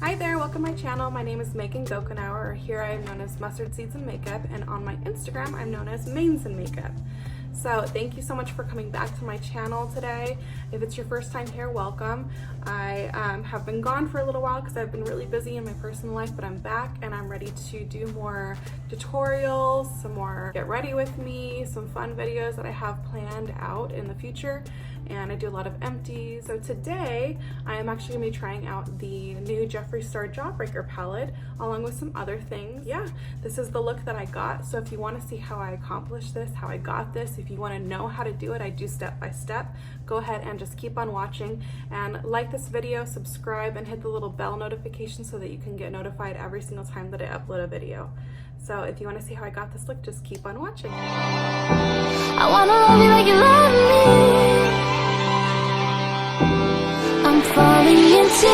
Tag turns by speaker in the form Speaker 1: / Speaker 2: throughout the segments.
Speaker 1: Hi there, welcome to my channel. My name is Megan Gokenauer, or here I am known as Mustard Seeds and Makeup, and on my Instagram I'm known as Mains and Makeup. So thank you so much for coming back to my channel today. If it's your first time here, welcome. I have been gone for a little while because I've been really busy in my personal life, but I'm back and I'm ready to do more tutorials, some more get ready with me, some fun videos that I have planned out in the future. And I do a lot of empties. So today I am actually gonna be trying out the new Jeffree Star Jawbreaker palette along with some other things. Yeah, this is the look that I got. So if you wanna see how I accomplished this, how I got this, if you wanna know how to do it, I do step by step, go ahead and just keep on watching and like this video, subscribe, and hit the little bell notification so that you can get notified every single time that I upload a video. So if you wanna see how I got this look, just keep on watching.
Speaker 2: I wanna love you like you love me. I'm falling into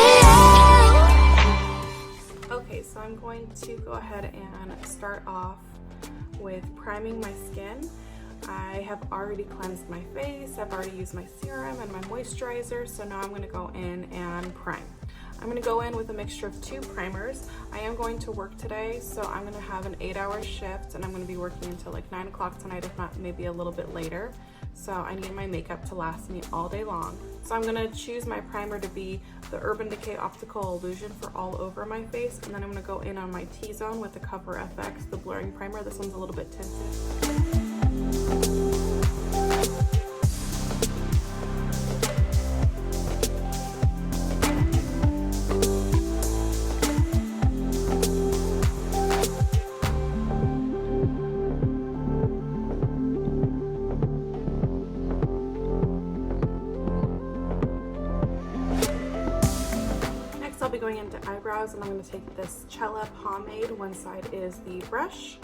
Speaker 2: you.
Speaker 1: Okay, so I'm going to go ahead and start off with priming my skin. I have already cleansed my face, I've already used my serum and my moisturizer, so now I'm gonna go in and prime. I'm gonna go in with a mixture of 2 primers. I am going to work today, so I'm gonna have an 8-hour shift and I'm gonna be working until like 9 o'clock tonight, if not maybe a little bit later. So I need my makeup to last me all day long. So I'm gonna choose my primer to be the Urban Decay Optical Illusion for all over my face, and then I'm gonna go in on my T-zone with the Cover FX, the blurring primer. This one's a little bit tinted. I'll be going into eyebrows, and I'm going to take this Cella pomade. One side is the brush,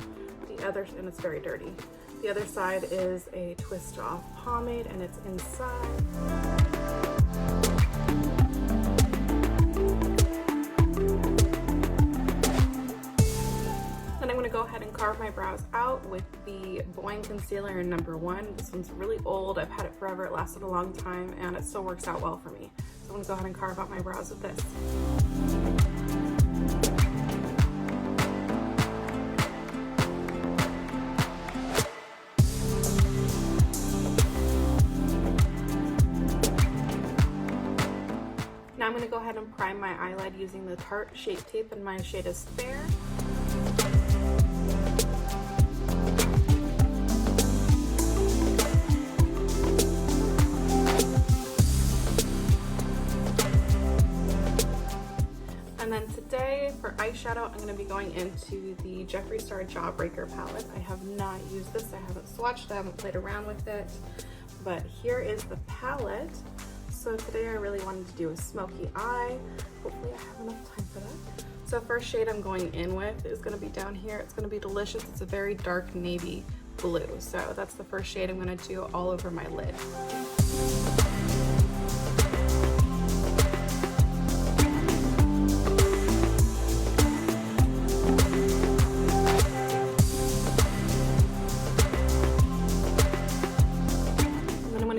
Speaker 1: the other, and it's very dirty. The other side is a twist off pomade, and it's inside. Then I'm going to go ahead and carve my brows out with the Boing Concealer in #1. This one's really old. I've had it forever. It lasted a long time, and it still works out well for me. So I'm gonna go ahead and carve out my brows with this. Now I'm gonna go ahead and prime my eyelid using the Tarte Shape Tape, and my shade is Fair. And then today for eyeshadow, I'm going to be going into the Jeffree Star Jawbreaker palette. I have not used this, I haven't swatched, I haven't played around with it, but here is the palette. So today I really wanted to do a smoky eye. Hopefully I have enough time for that. So first shade I'm going in with is going to be down here. It's going to be Delicious. It's a very dark navy blue. So that's the first shade I'm going to do all over my lid.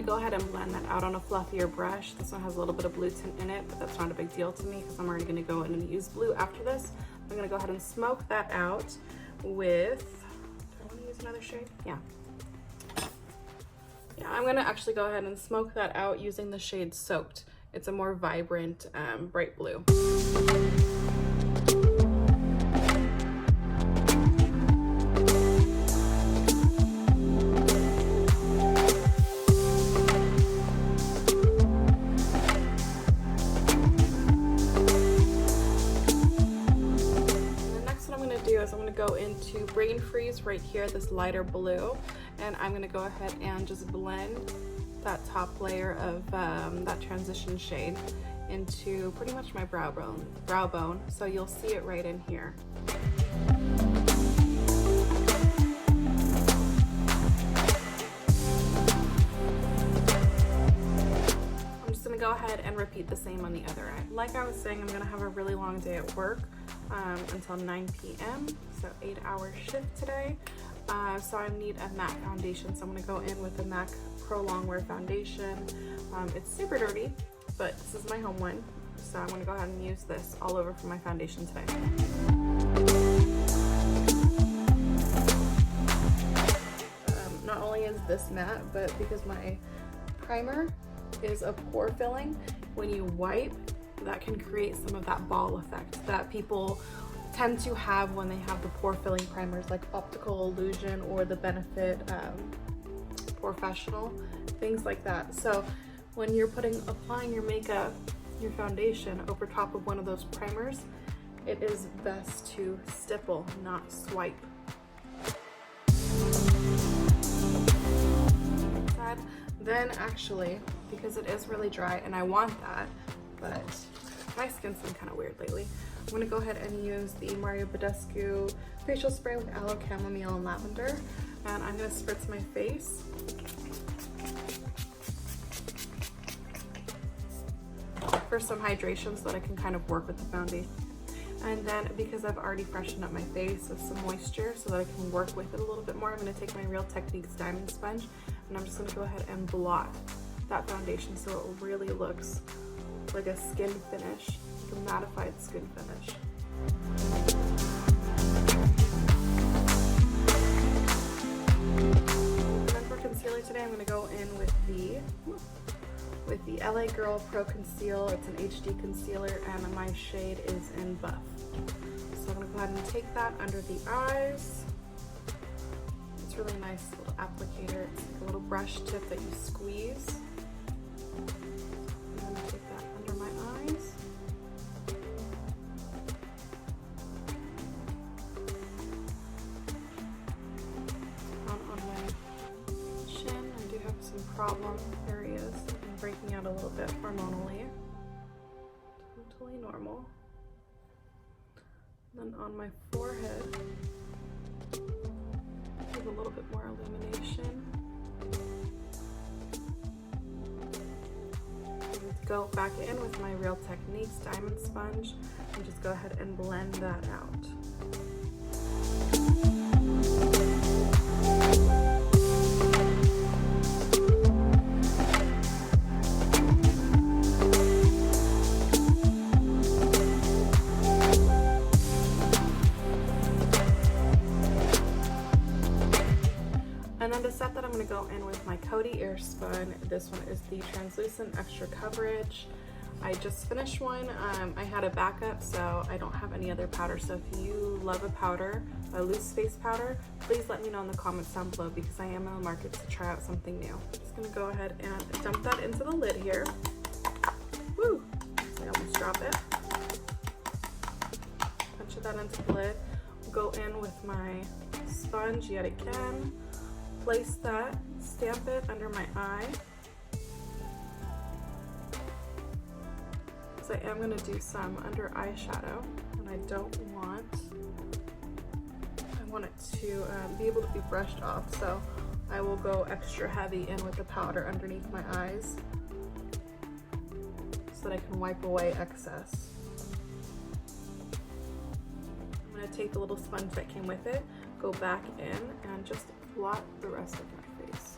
Speaker 1: Go ahead and blend that out on a fluffier brush. This one has a little bit of blue tint in it, but that's not a big deal to me because I'm already going to go in and use blue after this. I'm going to go ahead and smoke that out with, do I want to use another shade? Yeah, I'm going to actually go ahead and smoke that out using the shade Soaked. It's a more vibrant, bright blue. I'm going to go into Brain Freeze right here, this lighter blue, and I'm going to go ahead and just blend that top layer of that transition shade into pretty much my brow bone, so you'll see it right in here. I'm just going to go ahead and repeat the same on the other eye. Like I was saying, I'm going to have a really long day at work. Until 9 p.m. so 8-hour shift today. So I need a matte foundation, so I'm going to go in with a MAC Pro Longwear foundation. It's super dirty, but this is my home one, so I'm going to go ahead and use this all over for my foundation today. Not only is this matte, but because my primer is a pore filling, when you wipe, that can create some of that ball effect that people tend to have when they have the pore filling primers like Optical Illusion or the Benefit Professional, things like that. So when you're applying your makeup, your foundation over top of one of those primers, it is best to stipple, not swipe. Then actually, because it is really dry and I want that, but my skin's been kind of weird lately, I'm gonna go ahead and use the Mario Badescu facial spray with aloe, chamomile, and lavender, and I'm gonna spritz my face. For some hydration so that I can kind of work with the foundation. And then because I've already freshened up my face with some moisture so that I can work with it a little bit more, I'm gonna take my Real Techniques diamond sponge and I'm just gonna go ahead and blot that foundation so it really looks like a skin finish, like a mattified skin finish. And then for concealer today, I'm gonna go in with the LA Girl Pro Conceal. It's an HD concealer and my shade is in Buff. So I'm gonna go ahead and take that under the eyes. It's really nice little applicator. It's like a little brush tip that you squeeze. I'm gonna take that under my eyes. On my chin, I do have some problem areas. I'm breaking out a little bit hormonally. Totally normal. And then on my forehead, give a little bit more illumination. And go back in with my Real Techniques diamond sponge and just go ahead and blend that out. And then to set that, I'm going to go in with my Coty Airspun. This one is the Translucent Extra Coverage. I just finished one. I had a backup, so I don't have any other powder. So if you love a powder, a loose face powder, please let me know in the comments down below because I am in the market to try out something new. I'm just going to go ahead and dump that into the lid here. Woo! I almost drop it. Punch that into the lid. Go in with my sponge yet again. Place that, stamp it under my eye. So I am going to do some under eyeshadow, and I want it to be able to be brushed off, so I will go extra heavy in with the powder underneath my eyes so that I can wipe away excess. I'm going to take the little sponge that came with it, go back in, and just blot the rest of my face.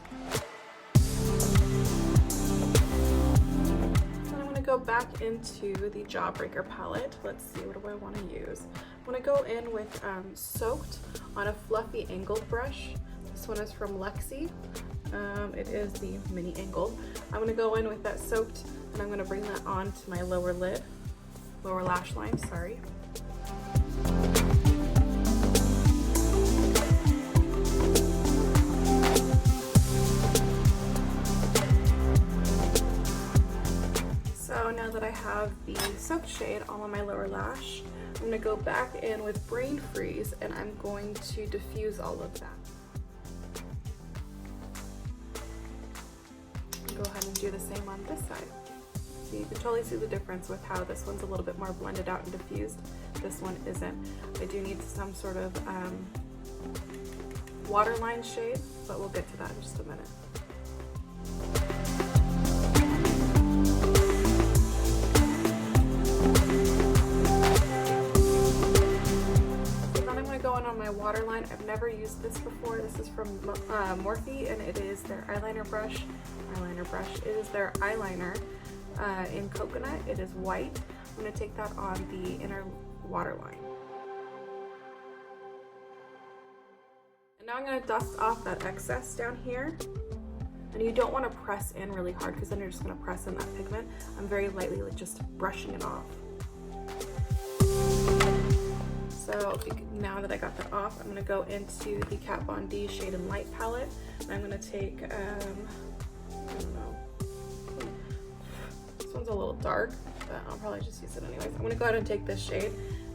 Speaker 1: So I'm going to go back into the Jawbreaker palette. Let's see, what do I want to use? I'm going to go in with Soaked on a fluffy angled brush. This one is from Lexi. It is the mini angled. I'm going to go in with that Soaked and I'm going to bring that on to my lower lash line, sorry. So now that I have the Soaked shade all on my lower lash, I'm going to go back in with Brain Freeze and I'm going to diffuse all of that. Go ahead and do the same on this side. So you can totally see the difference with how this one's a little bit more blended out and diffused. This one isn't. I do need some sort of waterline shade, but we'll get to that in just a minute. Going on my waterline. I've never used this before. This is from Morphe and it is their eyeliner brush. It is their eyeliner in coconut. It is white. I'm going to take that on the inner waterline. And now I'm going to dust off that excess down here. And you don't want to press in really hard because then you're just going to press in that pigment. I'm very lightly just brushing it off. So now that I got that off, I'm going to go into the Kat Von D Shade and Light palette. And I'm going to take, I don't know, this one's a little dark, but I'll probably just use it anyways. I'm going to go ahead and take this shade,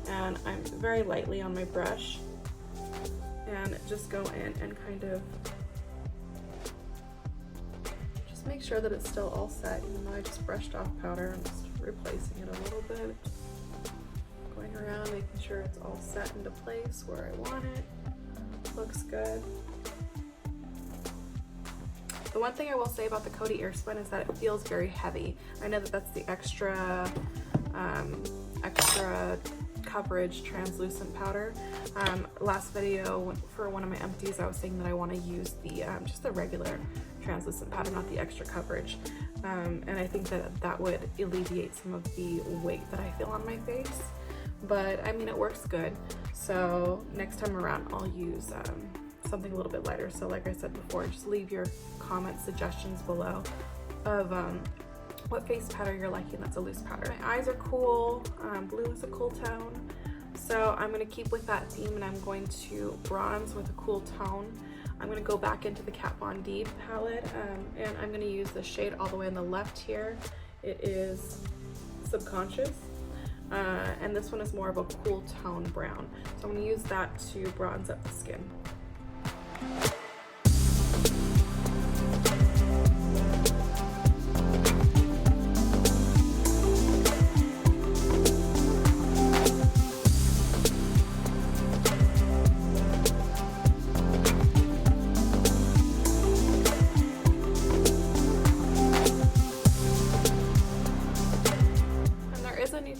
Speaker 1: and I'm very lightly on my brush, and just go in and kind of just make sure that it's still all set, even though I just brushed off powder. I'm just replacing it a little bit. Going around, making sure it's all set into place where I want it. Looks good. The one thing I will say about the Coty Airspun is that it feels very heavy. I know that that's the extra coverage translucent powder. Last video for one of my empties, I was saying that I want to use the just the regular translucent powder, not the extra coverage. And I think that that would alleviate some of the weight that I feel on my face. But I mean, it works good. So next time around, I'll use something a little bit lighter. So like I said before, just leave your comment suggestions below of what face powder you're liking that's a loose powder. My eyes are cool. Blue is a cool tone. So I'm gonna keep with that theme, and I'm going to bronze with a cool tone. I'm gonna go back into the Kat Von D palette, and I'm gonna use the shade all the way on the left here. It is Subconscious. And this one is more of a cool tone brown. So I'm going to use that to bronze up the skin.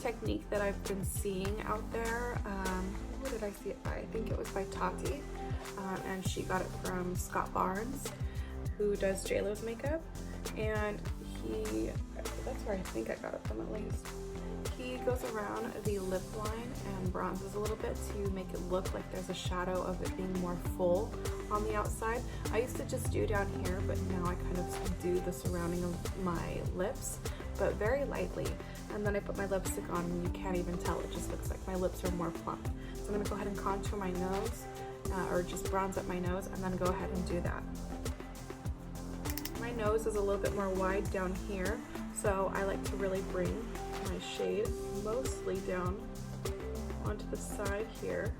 Speaker 1: Technique that I've been seeing out there. Who did I see it by? I think it was by Tati, and she got it from Scott Barnes, who does JLo's makeup, and that's where I think I got it from at least. He goes around the lip line and bronzes a little bit to make it look like there's a shadow of it being more full on the outside. I used to just do down here, but now I kind of do the surrounding of my lips, but very lightly. And then I put my lipstick on and you can't even tell. It just looks like my lips are more plump. So I'm gonna go ahead and contour my nose, or just bronze up my nose, and then go ahead and do that. My nose is a little bit more wide down here, so I like to really bring my shade mostly down onto the side here.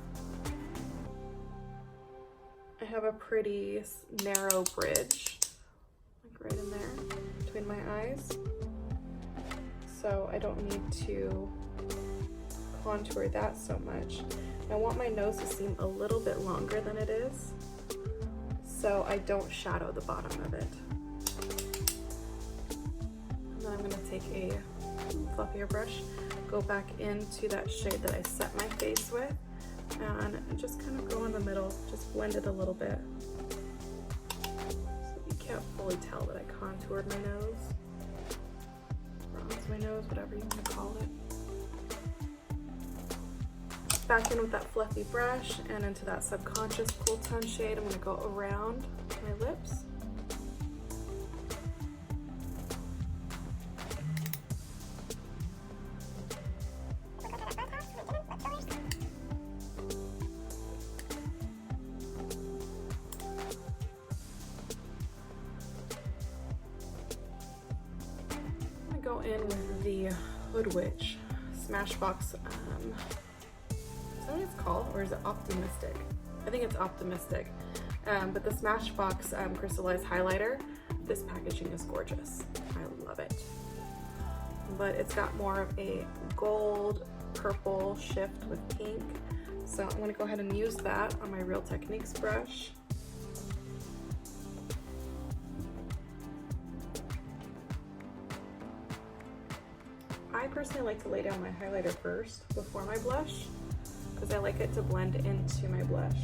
Speaker 1: I have a pretty narrow bridge, like right in there between my eyes. So I don't need to contour that so much. I want my nose to seem a little bit longer than it is, so I don't shadow the bottom of it. And then I'm gonna take a fluffier brush, go back into that shade that I set my face with, and just kind of go in the middle, just blend it a little bit. So you can't fully tell that I contoured my nose. My nose, whatever you want to call it. Back in with that fluffy brush and into that Subconscious cool tone shade. I'm going to go around my lips. Go in with the Hood Witch Smashbox, is that what it's called, or is it Optimistic? I think it's Optimistic, but the Smashbox crystallized highlighter, this packaging is gorgeous. I love it. But it's got more of a gold purple shift with pink, so I'm going to go ahead and use that on my Real Techniques brush. I personally like to lay down my highlighter first before my blush because I like it to blend into my blush.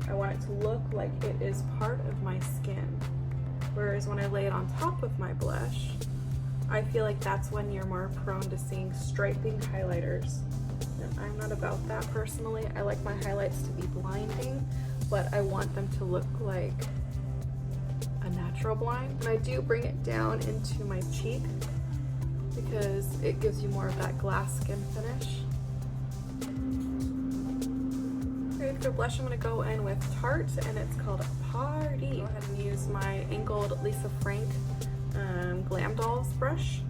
Speaker 1: I want it to look like it is part of my skin, whereas when I lay it on top of my blush, I feel like that's when you're more prone to seeing striping highlighters. And I'm not about that personally. I like my highlights to be blinding, but I want them to look like a natural blind. And I do bring it down into my cheek because it gives you more of that glass skin finish. Okay, for blush I'm going to go in with Tarte, and it's called Party. Go ahead and use my angled Lisa Frank Glam Dolls brush.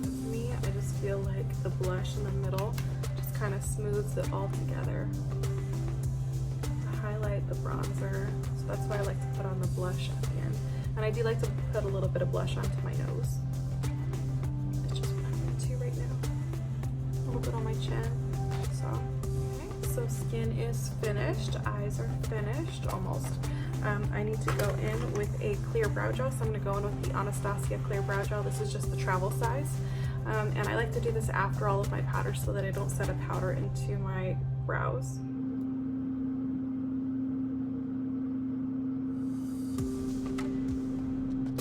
Speaker 1: For me, I just feel like the blush in the middle just kind of smooths it all together. To highlight the bronzer, so that's why I like to put on the blush at the end. And I do like to put a little bit of blush onto my nose. It's just what I'm into right now. A little bit on my chin. So skin is finished, eyes are finished, almost. I need to go in with a clear brow gel, so I'm going to go in with the Anastasia clear brow gel. This is just the travel size. And I like to do this after all of my powder so that I don't set a powder into my brows.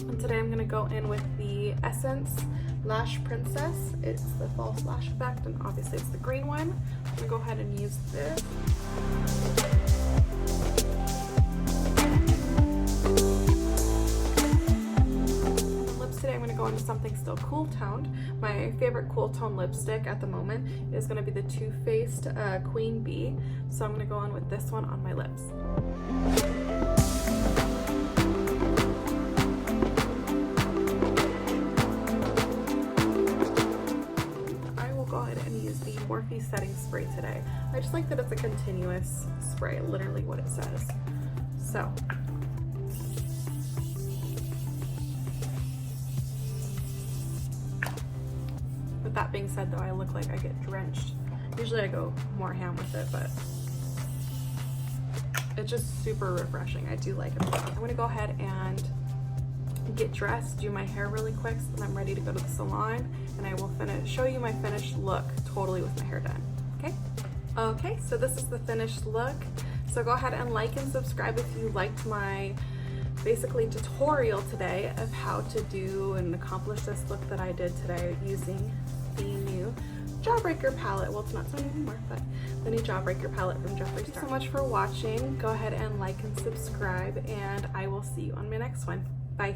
Speaker 1: And today I'm going to go in with the Essence Lash Princess. It's the false lash effect, and obviously it's the green one. I'm gonna go ahead and use this. Lips today I'm gonna go into something still cool toned. My favorite cool tone lipstick at the moment is gonna be the Too Faced Queen Bee. So I'm gonna go on with this one on my lips. Morphe setting spray today. I just like that it's a continuous spray, literally what it says. So with that being said though, I look like I get drenched. Usually I go more ham with it, but it's just super refreshing. I do like it a lot. I'm gonna go ahead and get dressed, do my hair really quick, so then I'm ready to go to the salon, and I will show you my finished look totally with my hair done. Okay, so this is the finished look. So go ahead and like and subscribe if you liked my basically tutorial today of how to do and accomplish this look that I did today using the new Jawbreaker palette. Well, it's not so new anymore, but the new Jawbreaker palette from Jeffree. Thank you so much for watching. Go ahead and like and subscribe, and I will see you on my next one. Bye.